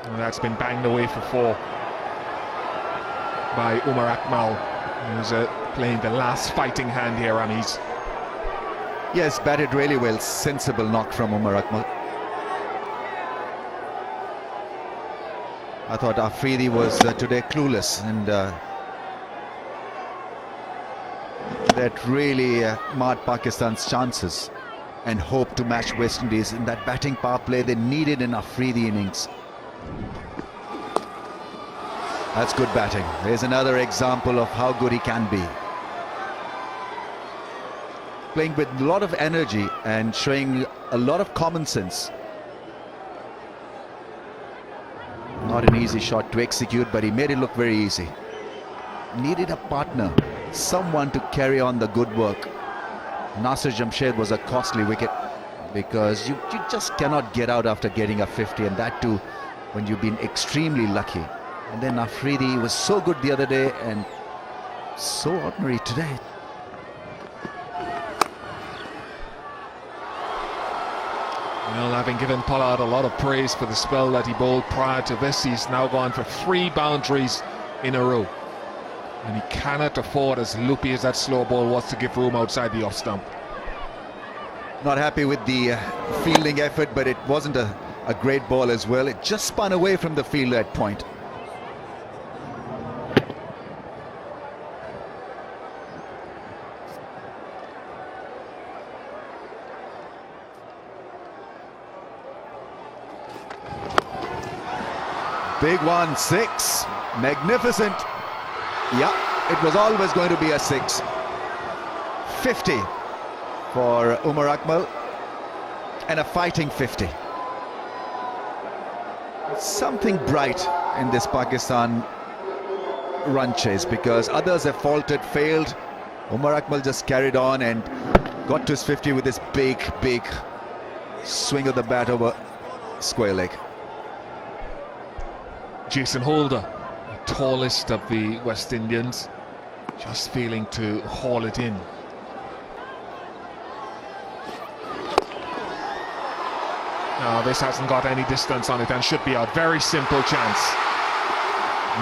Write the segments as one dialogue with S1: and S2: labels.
S1: And that's been banged away for 4 by Umar Akmal, who's playing the last fighting hand here, Ramis.
S2: Yes, batted really well. Sensible knock from Umar Akmal. I thought Afridi was today clueless, and that really marred Pakistan's chances and hope to match West Indies in that batting power play. They needed an Afridi innings. That's good batting. There's another example of how good he can be. Playing with a lot of energy and showing a lot of common sense. Not an easy shot to execute, but he made it look very easy. Needed a partner, someone to carry on the good work. Nasir Jamshed was a costly wicket, because you just cannot get out after getting a 50, and that too when you've been extremely lucky. And then Afridi was so good the other day and so ordinary today.
S1: Well, having given Pollard a lot of praise for the spell that he bowled prior to this, he's now gone for 3 boundaries in a row. And he cannot afford, as loopy as that slow ball was, to give room outside the off stump.
S2: Not happy with the fielding effort, but it wasn't a great ball as well. It just spun away from the fielder at point. Big one, 6. Magnificent. Yeah, it was always going to be a 6. 50 for Umar Akmal, and a fighting 50. Something bright in this Pakistan run chase, because others have faltered, failed. Umar Akmal just carried on and got to his 50 with this big swing of the bat over square leg.
S1: Jason Holder, the tallest of the West Indians, just failing to haul it in. Now this hasn't got any distance on it and should be a very simple chance.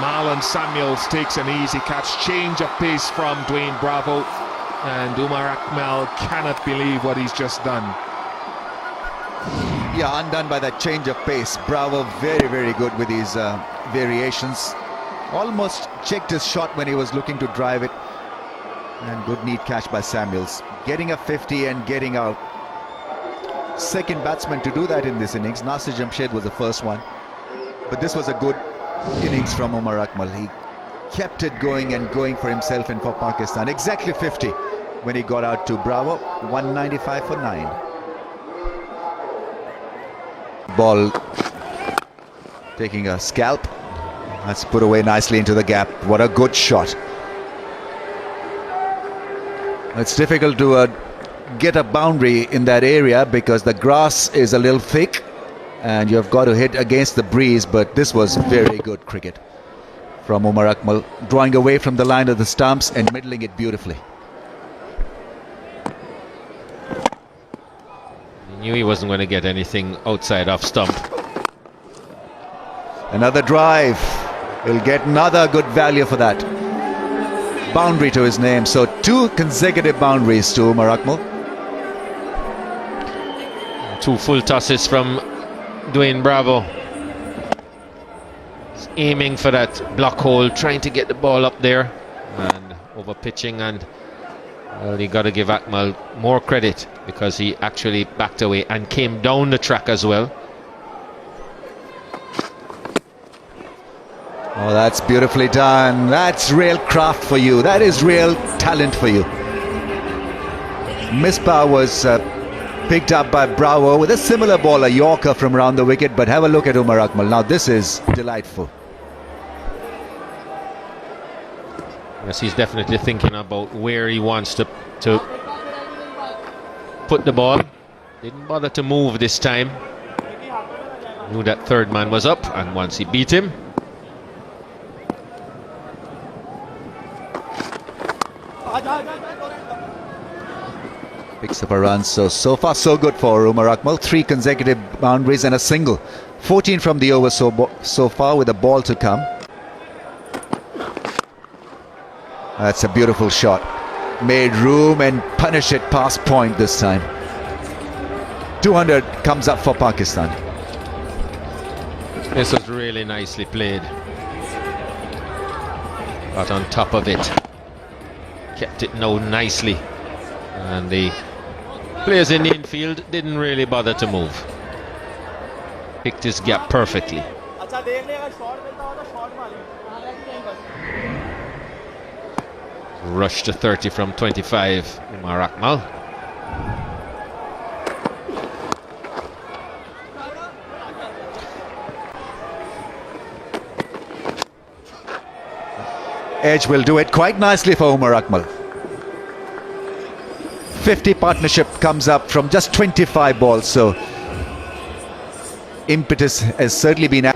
S1: Marlon Samuels takes an easy catch, change of pace from Dwayne Bravo, and Umar Akmal cannot believe what he's just done.
S2: Yeah, undone by that change of pace. Bravo very good with his variations. Almost checked his shot when he was looking to drive it. And good neat catch by Samuels. Getting a 50 and getting out. Second batsman to do that in this innings. Nasir Jamshed was the first one. But this was a good innings from Umar Akmal. He kept it going and going for himself and for Pakistan. Exactly 50 when he got out to Bravo. 195 for 9. Ball taking a scalp. That's put away nicely into the gap. What a good shot. It's difficult to get a boundary in that area because the grass is a little thick and you've got to hit against the breeze, but this was very good cricket from Umar Akmal, drawing away from the line of the stumps and middling it beautifully.
S3: Knew he wasn't going to get anything outside off stump.
S2: Another drive. He'll get another good value for that. Boundary to his name. So 2 consecutive boundaries to Umar Akmal.
S3: 2 full tosses from Dwayne Bravo. He's aiming for that block hole, trying to get the ball up there and over pitching, and well, you got to give Akmal more credit because he actually backed away and came down the track as well.
S2: Oh, that's beautifully done. That's real craft for you. That is real talent for you. Misbah was picked up by Bravo with a similar ball, a Yorker from around the wicket, but have a look at Umar Akmal. Now this is delightful.
S3: Yes, he's definitely thinking about where he wants to put the ball. Didn't bother to move this time. Knew that third man was up, and once he beat him,
S2: Big Super runs. So far so good for Umar Akmal. 3 consecutive boundaries and a single. 14 from the over so far with a ball to come. That's a beautiful shot. Made room and punished it past point this time. 200 comes up for Pakistan.
S3: This was really nicely played. Got on top of it. Kept it now nicely. And the players in the infield didn't really bother to move. Picked his gap perfectly. Rush to 30 from 25, Umar Akmal.
S2: Edge will do it quite nicely for Umar Akmal. 50 partnership comes up from just 25 balls, so impetus has certainly been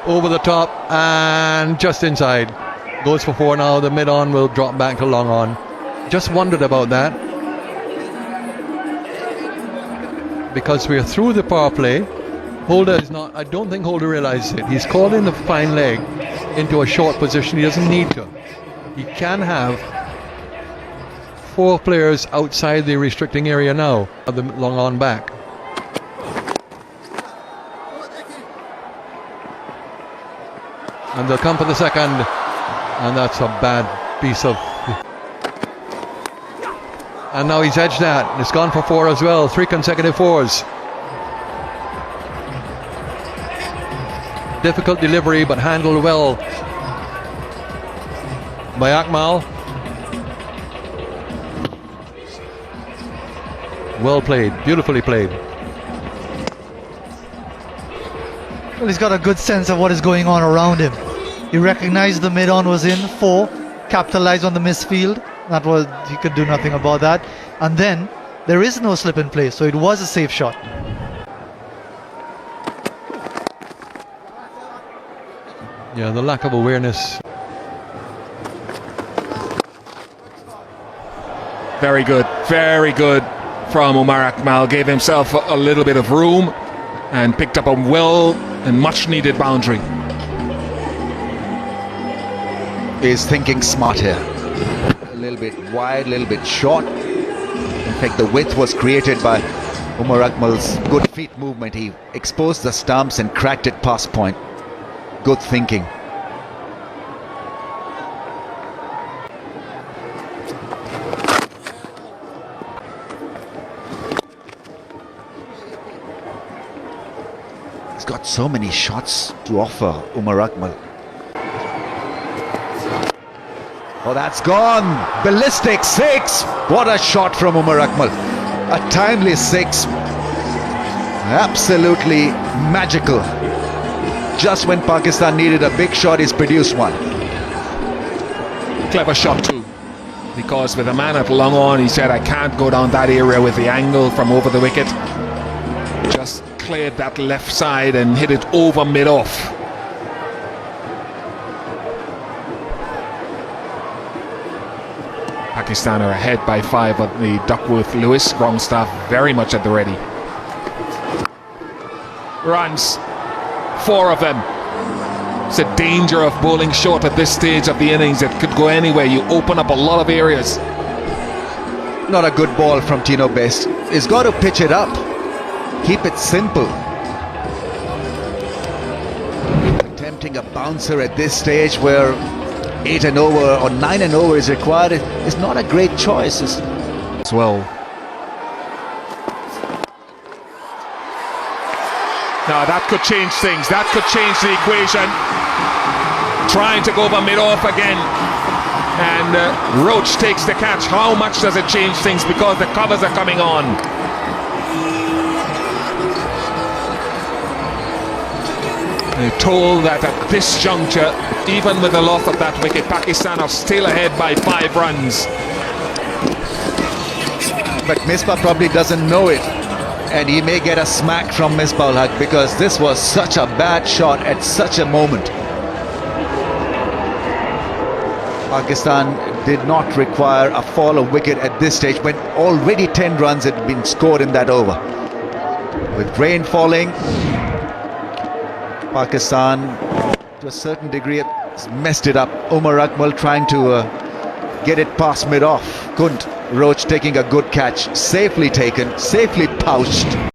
S4: over the top and just inside. Goes for 4 now. The mid-on will drop back to long on. Just wondered about that, because we're through the power play. Holder is not, I don't think Holder realizes it. He's called in the fine leg into a short position. He doesn't need to. He can have 4 players outside the restricting area now, the long on back. And they'll come for the second, and that's a bad piece of... And now he's edged that. It's gone for 4 as well. 3 consecutive 4s. Difficult delivery, but handled well by Akmal. Well played, beautifully played.
S5: Well, he's got a good sense of what is going on around him. He recognized the mid-on was in 4, capitalized on the misfield. That was, he could do nothing about that. And then there is no slip in play, so it was a safe shot.
S4: Yeah, the lack of awareness.
S1: Very good from Umar Akmal. Gave himself a little bit of room and picked up a well and much needed boundary.
S2: Is thinking smart here. A little bit wide, a little bit short. In fact, the width was created by Umar Akmal's good feet movement. He exposed the stumps and cracked it past point. Good thinking. He's got so many shots to offer, Umar Akmal. Oh, that's gone. Ballistic 6. What a shot from Umar Akmal. A timely 6. Absolutely magical. Just when Pakistan needed a big shot, he's produced one.
S1: Clever shot too, because with a man at long on, he said, I can't go down that area with the angle from over the wicket. Just cleared that left side and hit it over mid-off. Pakistan are ahead by 5 at the Duckworth-Lewis. Grongstaff very much at the ready. Runs. 4 of them. It's a danger of bowling short at this stage of the innings. It could go anywhere. You open up a lot of areas.
S2: Not a good ball from Tino Best. He's got to pitch it up. Keep it simple. Attempting a bouncer at this stage where 8 and over or 9 and over is required is not a great choice.
S1: As well. Now that could change things. That could change the equation. Trying to go over mid-off again. And Roach takes the catch. How much does it change things because the covers are coming on? They're told that at this juncture, even with the loss of that wicket, Pakistan are still ahead by 5 runs.
S2: But Misbah probably doesn't know it. And he may get a smack from Misbah-ul-Haq because this was such a bad shot at such a moment. Pakistan did not require a fall of wicket at this stage when already 10 runs had been scored in that over. With rain falling, Pakistan to a certain degree has messed it up. Umar Akmal trying to get it past mid-off. Couldn't. Roach taking a good catch, safely taken, safely pouched.